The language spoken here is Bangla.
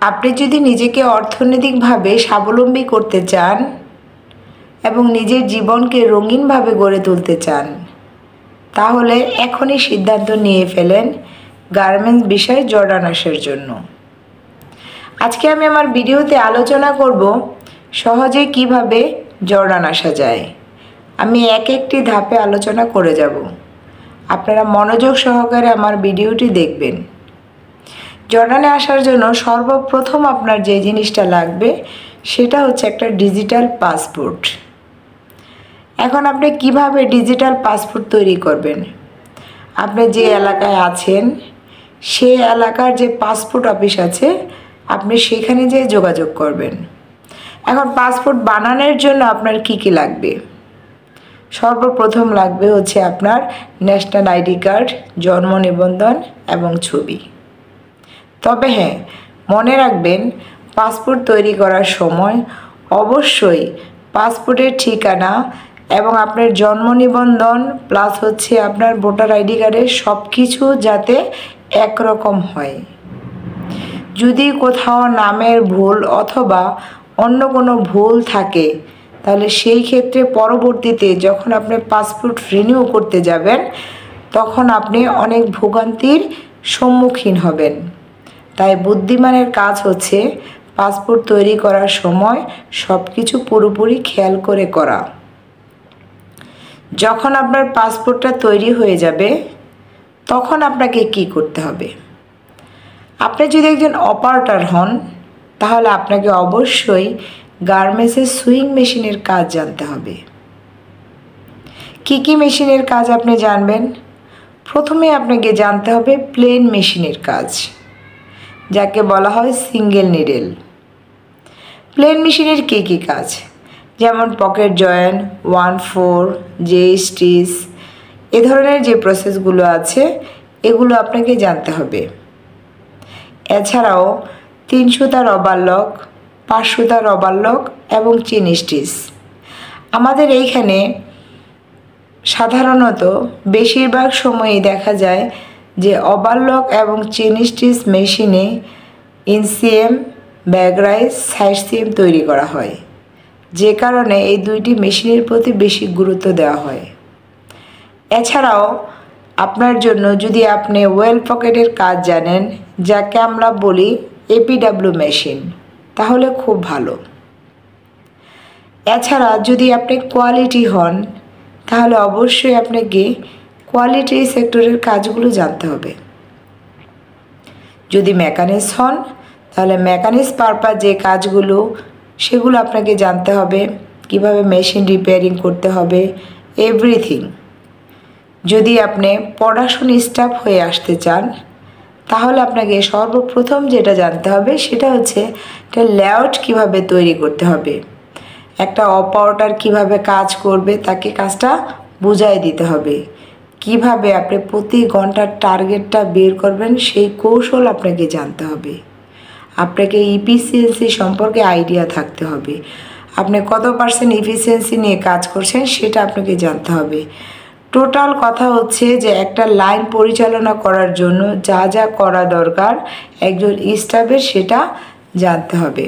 আপনি যদি নিজেকে অর্থনৈতিকভাবে স্বাবলম্বী করতে চান এবং নিজের জীবনকে রঙিনভাবে গড়ে তুলতে চান, তাহলে এখনই সিদ্ধান্ত নিয়ে ফেলেন গার্মেন্টস বিষয়ে জর্ডান আসার জন্য। আজকে আমি আমার ভিডিওতে আলোচনা করব সহজে কিভাবে জর্ডান আসা যায়। আমি একটি ধাপে আলোচনা করে যাব। আপনারা মনোযোগ সহকারে আমার ভিডিওটি দেখবেন। জর্ডানে আসার জন্য সর্বপ্রথম আপনার যে জিনিসটা লাগবে সেটা হচ্ছে একটা ডিজিটাল পাসপোর্ট। এখন আপনি কিভাবে ডিজিটাল পাসপোর্ট তৈরি করবেন? আপনি যে এলাকায় আছেন সেই এলাকার যে পাসপোর্ট অফিস আছে আপনি সেখানে যেয়ে যোগাযোগ করবেন। এখন পাসপোর্ট বানানোর জন্য আপনার কি কি লাগবে? সর্বপ্রথম লাগবে হচ্ছে আপনার ন্যাশনাল আইডি কার্ড, জন্ম নিবন্ধন এবং ছবি। তবে হ্যাঁ, মনে রাখবেন পাসপোর্ট তৈরি করার সময় অবশ্যই পাসপোর্টের ঠিকানা এবং আপনার জন্ম নিবন্ধন প্লাস হচ্ছে আপনার ভোটার আইডি কার্ডের সব কিছু যাতে একরকম হয়। যদি কোথাও নামের ভুল অথবা অন্য কোনো ভুল থাকে তাহলে সেই ক্ষেত্রে পরবর্তীতে যখন আপনি পাসপোর্ট রিনিউ করতে যাবেন তখন আপনি অনেক ভোগান্তির সম্মুখীন হবেন। তাই বুদ্ধিমানের কাজ হচ্ছে পাসপোর্ট তৈরি করার সময় সব কিছু পুরোপুরি খেয়াল করে করা। যখন আপনার পাসপোর্টটা তৈরি হয়ে যাবে তখন আপনাকে কি করতে হবে? আপনি যদি একজন অপারেটর হন তাহলে আপনাকে অবশ্যই গার্মেন্টসের সুইং মেশিনের কাজ জানতে হবে। কি মেশিনের কাজ আপনি জানবেন? প্রথমে আপনাকে জানতে হবে প্লেন মেশিনের কাজ, যাকে বলা হয় সিঙ্গেল নিডেল। প্লেন মেশিনের কি কাজ? যেমন পকেট জয়েন্ট, 1/4, জে স্টিচ, এ ধরনের যে প্রসেসগুলো আছে এগুলো আপনাকে জানতে হবে। এছাড়াও 3 সুতা রবার লক, 5 সুতা রবার লক এবং চেন স্টিচ। আমাদের এইখানে সাধারণত বেশিরভাগ সময়ই দেখা যায় যে ওভারলক এবং চেন স্টিচ মেশিনে ইনসিএম, ব্যাগ রাইস, সাইড সিএম তৈরি করা হয়, যে কারণে এই দুইটি মেশিনের প্রতি বেশি গুরুত্ব দেওয়া হয়। এছাড়াও আপনার জন্য যদি আপনি ওয়েল পকেটের কাজ জানেন, যাকে আমরা বলি এপিডাব্লিউ মেশিন, তাহলে খুব ভালো। এছাড়া যদি আপনি কোয়ালিটি হন তাহলে অবশ্যই আপনাকে কোয়ালিটি সেক্টরের কাজগুলো জানতে হবে। যদি মেকানিক্স হন তাহলে মেকানিক্স পারপাস যে কাজগুলো সেগুলো আপনাকে জানতে হবে, কিভাবে মেশিন রিপেয়ারিং করতে হবে, এভরিথিং। যদি আপনি প্রোডাকশন স্টাফ হয়ে আসতে চান তাহলে আপনাকে সর্বপ্রথম যেটা জানতে হবে সেটা হচ্ছে একটা লেআউট কীভাবে তৈরি করতে হবে। একটা অপারেটর কিভাবে কাজ করবে তাকে কাজটা বুঝাই দিতে হবে। কিভাবে আপনি প্রতি ঘন্টার টার্গেটটা বের করবেন সেই কৌশল আপনাকে জানতে হবে। আপনাকে ইফিসিয়েন্সি সম্পর্কে আইডিয়া থাকতে হবে। আপনি কত পার্সেন্ট ইফিসিয়েন্সি নিয়ে কাজ করছেন সেটা আপনাকে জানতে হবে। টোটাল কথা হচ্ছে যে একটা লাইন পরিচালনা করার জন্য যা যা করা দরকার একজন স্টাফের সেটা জানতে হবে।